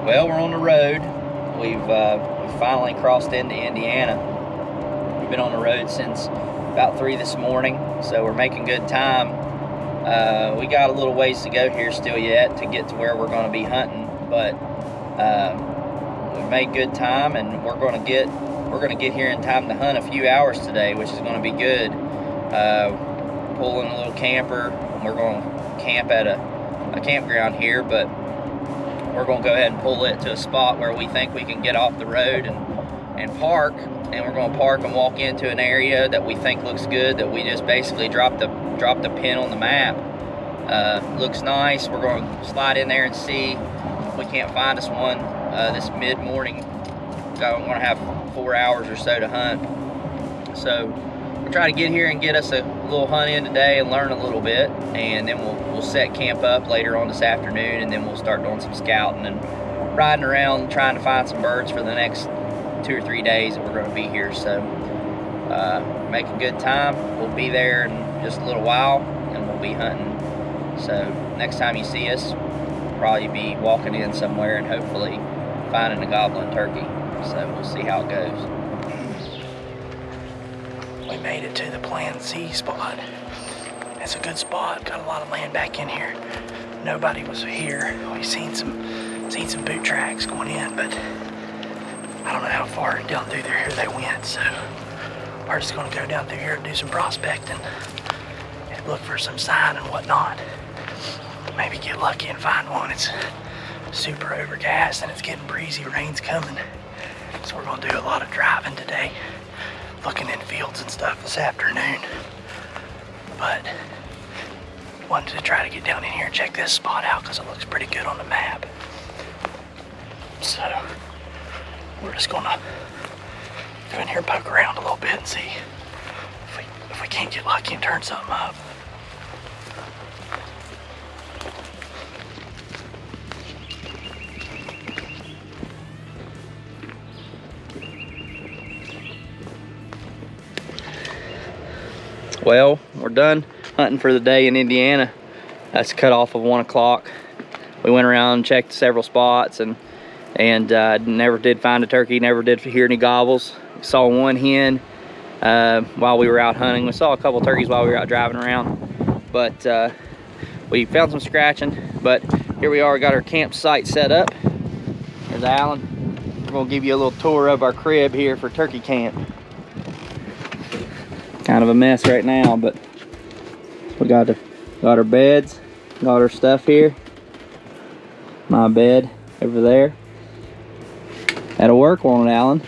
Well, we're on the road. We've finally crossed into Indiana. We've been on the road since about 3 this morning, so we're making good time. We got a little ways to go here still yet to get to where we're going to be hunting, but we've made good time, and we're going to get here in time to hunt a few hours today, which is going to be good. Pulling a little camper. We're going to camp at a campground here, but we're going to go ahead and pull it to a spot where we think we can get off the road and park, and we're going to park and walk into an area that we think looks good, that we just basically dropped the pin on the map. Looks nice. We're going to slide in there and see if we can't find us one this mid-morning. We're going to have 4 hours or so to hunt, so we'll try to get here and get us a little hunt in today and learn a little bit, and then we'll set camp up later on this afternoon, and then we'll start doing some scouting and riding around trying to find some birds for the next 2 or 3 days that we're going to be here. So make a good time. We'll be there in just a little while, and we'll be hunting. So next time you see us, we'll probably be walking in somewhere and hopefully finding a gobbling turkey. So we'll see how it goes. We made it to the Plan C spot. It's a good spot. Got a lot of land back in here. Nobody was here. We've seen some boot tracks going in, but I don't know how far down through here they went. So we're just gonna go down through here and do some prospecting and look for some sign and whatnot. Maybe get lucky and find one. It's super overcast and it's getting breezy. Rain's coming, so we're gonna do a lot of driving today, looking in fields and stuff this afternoon. But wanted to try to get down in here and check this spot out because it looks pretty good on the map. So we're just gonna go in here and poke around a little bit and see if we can't get lucky and turn something up. Well, we're done hunting for the day in Indiana. That's cut off of 1 o'clock. We went around and checked several spots and never did find a turkey, never did hear any gobbles. Saw one hen while we were out hunting. We saw a couple turkeys while we were out driving around, but we found some scratching. But here we are, we got our campsite set up. There's Alan. We're gonna give you a little tour of our crib here for turkey camp. Kind of a mess right now, but we got our beds, got our stuff here. My bed over there. That'll work, won't it, Alan?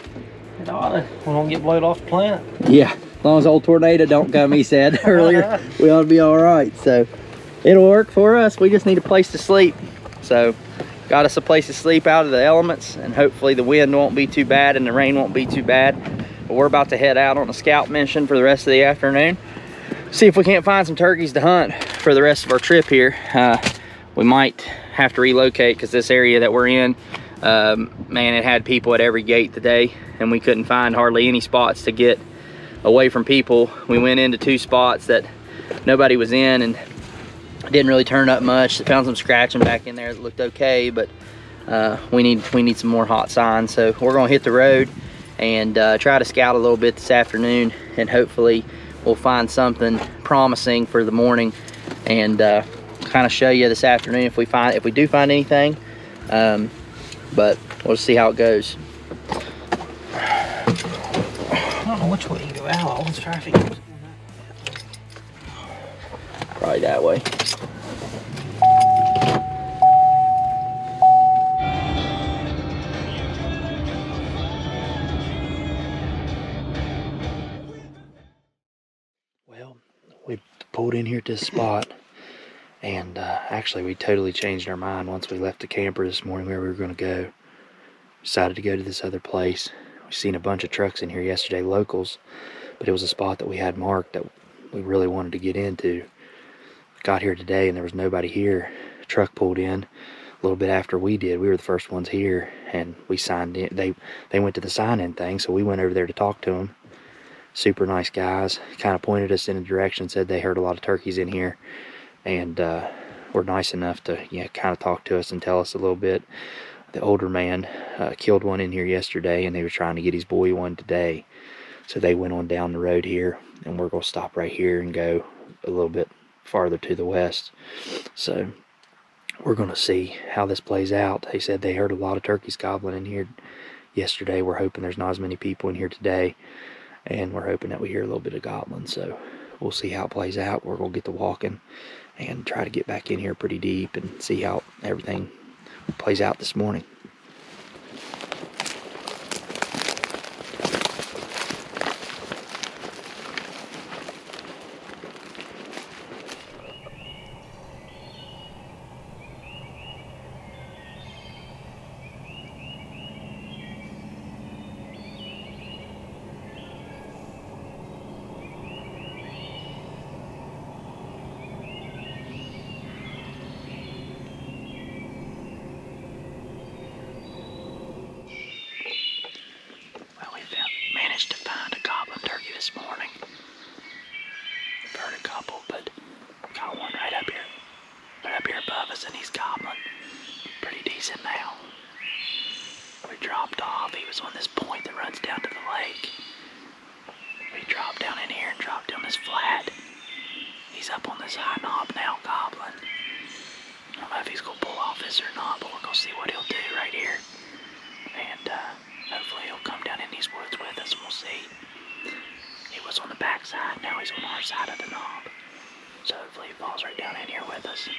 It oughta. We won't get blowed off the plant. Yeah, as long as old tornado don't come, he said earlier, we ought to be all right. So it'll work for us. We just need a place to sleep. So got us a place to sleep out of the elements, and hopefully the wind won't be too bad and the rain won't be too bad. But we're about to head out on a scout mission for the rest of the afternoon. See if we can't find some turkeys to hunt for the rest of our trip here. We might have to relocate because this area that we're in, man, it had people at every gate today, and we couldn't find hardly any spots to get away from people. We went into 2 spots that nobody was in and didn't really turn up much. Found some scratching back in there that looked okay, but we need some more hot signs. So we're gonna hit the road and try to scout a little bit this afternoon, and hopefully we'll find something promising for the morning, and kind of show you this afternoon if we do find anything. But we'll see how it goes. I don't know which way you go out. Let's try to figure out. Probably that way. Well, we pulled in here at this spot, and actually we totally changed our mind once we left the camper this morning where we were going to go. Decided to go to this other place. We've seen a bunch of trucks in here yesterday, locals, but it was a spot that we had marked that we really wanted to get into. Got here today and there was nobody here. A truck pulled in a little bit after we did. We were the first ones here, and we signed in. They went to the sign-in thing, so we went over there to talk to them. Super nice guys. Kind of pointed us in a direction, said they heard a lot of turkeys in here, and were nice enough to kind of talk to us and tell us a little bit. the older man killed one in here yesterday, and they were trying to get his boy one today. So they went on down the road here, and we're going to stop right here and go a little bit farther to the west. So we're going to see how this plays out. They said they heard a lot of turkeys gobbling in here yesterday. We're hoping there's not as many people in here today, and we're hoping that we hear a little bit of gobbling. So we'll see how it plays out. We're going to get to walking and try to get back in here pretty deep and see how everything plays out this morning. Managed to find a goblin turkey this morning. We've heard a couple, but got one right up here above us, and he's gobbling pretty decent now. We dropped off. He was on this point that runs down to the lake. We dropped down in here and dropped down this flat. He's up on this high knob now gobbling. I don't know if he's gonna pull off this or not, but we're gonna see what he'll do right here. And hopefully he'll come down in these woods with us, and we'll see. He was on the back side, now he's on our side of the knob. So hopefully he falls right down in here with us.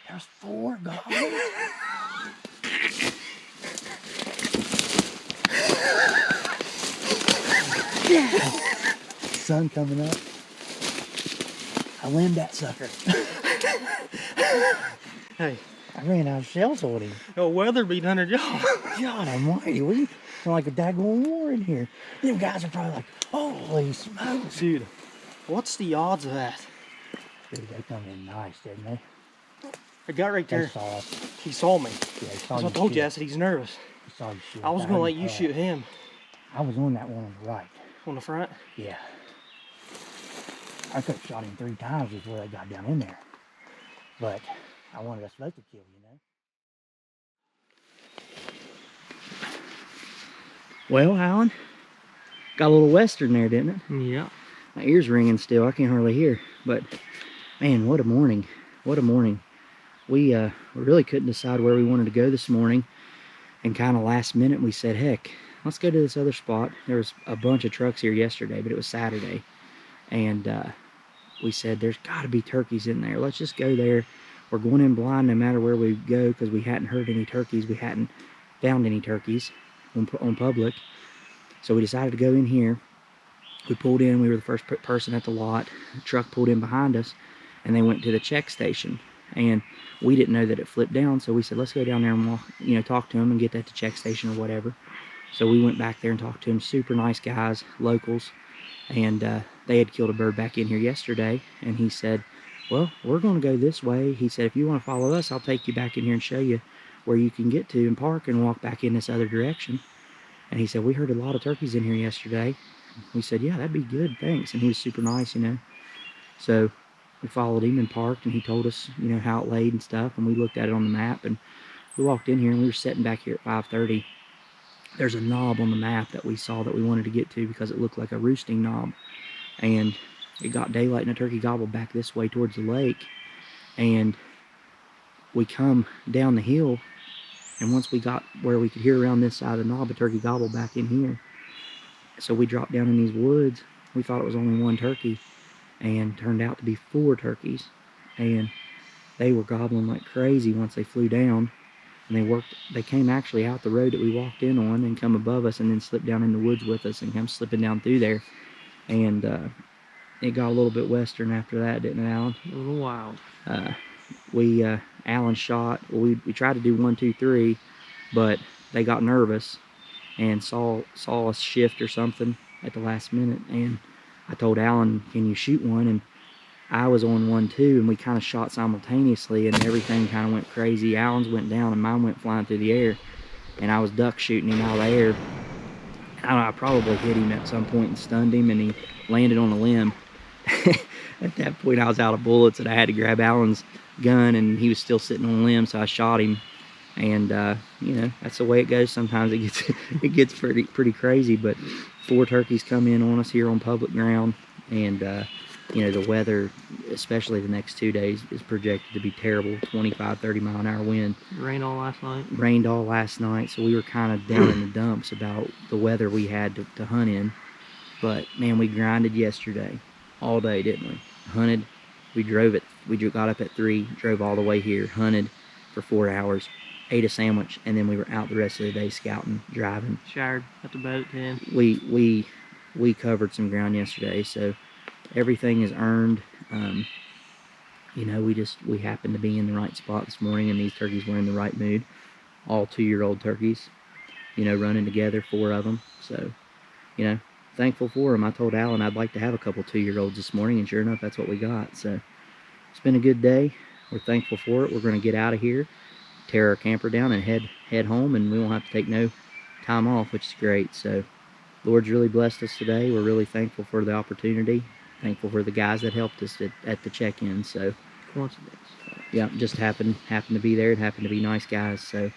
There's 4 gobblers. Yeah. Sun coming up. I limbed that sucker. Hey, I ran out of shells on him. no weather beat 100 y'all. God almighty, we like a daggone war in here. Them guys are probably like, holy smokes. Dude, what's the odds of that? Dude, they come in nice, didn't they? I got right They there. saw us. He saw me. Yeah, they saw That's you what I told you. I shoot. said he's nervous. They saw you shoot. I was gonna let you shoot him. I was on that one on the right. On the front? Yeah. I could have shot him 3 times before they got down in there. But I wanted us both to kill, you know? Well, Alan, got a little western there, didn't it? Yeah. My ear's ringing still. I can't hardly hear. But, man, what a morning. What a morning. We really couldn't decide where we wanted to go this morning. And kind of last minute, we said, heck, let's go to this other spot. There was a bunch of trucks here yesterday, but it was Saturday. And we said, there's got to be turkeys in there. Let's just go there. We're going in blind no matter where we go because we hadn't heard any turkeys. We hadn't found any turkeys on public. So we decided to go in here. We pulled in. We were the first person at the lot. The truck pulled in behind us, and they went to the check station. And we didn't know that it flipped down, so we said, let's go down there and walk, you know, talk to them and get that to check station or whatever. So we went back there and talked to them. Super nice guys, locals. And they had killed a bird back in here yesterday. And he said, well, we're going to go this way. He said, if you want to follow us, I'll take you back in here and show you where you can get to and park and walk back in this other direction. And he said, we heard a lot of turkeys in here yesterday. We said, yeah, that'd be good, thanks. And he was super nice, you know. So we followed him and parked, and he told us, you know, how it laid and stuff. And we looked at it on the map, and we walked in here, and we were sitting back here at 5:30. There's a knob on the map that we saw that we wanted to get to because it looked like a roosting knob. And it got daylight, and a turkey gobbled back this way towards the lake. And we come down the hill, and once we got where we could hear around this side of the knob, a turkey gobbled back in here. So we dropped down in these woods. We thought it was only 1 turkey, and turned out to be 4 turkeys. And they were gobbling like crazy once they flew down. And they came actually out the road that we walked in on and come above us and then slipped down in the woods with us and come slipping down through there. And it got a little bit western after that, didn't it, Alan? A little wild. Alan shot. We tried to do 1, 2, 3, but they got nervous and saw us shift or something at the last minute. And I told Alan, can you shoot one? And I was on 1, 2, and we kind of shot simultaneously, and everything kind of went crazy. Alan's went down, and mine went flying through the air, and I was duck shooting him out of the air. I probably hit him at some point and stunned him, and he landed on a limb. At that point, I was out of bullets, and I had to grab Alan's gun, and he was still sitting on a limb, so I shot him. And you know, that's the way it goes. Sometimes it gets pretty crazy. But 4 turkeys come in on us here on public ground, and you know, the weather, especially the next 2 days, is projected to be terrible. 25, 30 mile an hour wind. Rained all last night. Rained all last night, so we were kind of down in the dumps about the weather we had to hunt in. But man, we grinded yesterday all day, didn't we? Hunted. We drove it. We got up at 3, drove all the way here, hunted for 4 hours, ate a sandwich, and then we were out the rest of the day scouting, driving. Showered at the boat at 10. We covered some ground yesterday, so everything is earned. You know, we happened to be in the right spot this morning, and these turkeys were in the right mood. All 2-year-old turkeys, you know, running together, 4 of them. So, you know, thankful for them. I told Alan I'd like to have a couple 2-year-olds this morning, and sure enough, that's what we got. So it's been a good day. We're thankful for it. We're going to get out of here, tear our camper down, and head home, and we won't have to take no time off, which is great. So Lord's really blessed us today. We're really thankful for the opportunity. Thankful for the guys that helped us at the check-in. So Coincidence. yeah, just happened to be there. It happened to be nice guys. So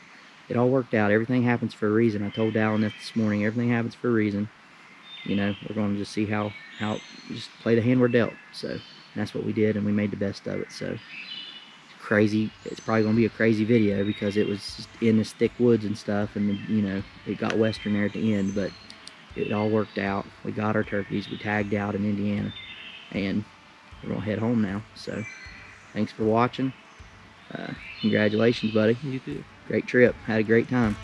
it all worked out. Everything happens for a reason. I told Alan this morning. Everything happens for a reason. you know, we're going to just see how just play the hand we're dealt. So that's what we did, and we made the best of it. So crazy. It's probably going to be a crazy video because it was just in this thick woods and stuff, and you know, it got western there at the end, but it all worked out. We got our turkeys. We tagged out in Indiana, and we're going to head home now. So thanks for watching. Congratulations, buddy. You too. Great trip. Had a great time.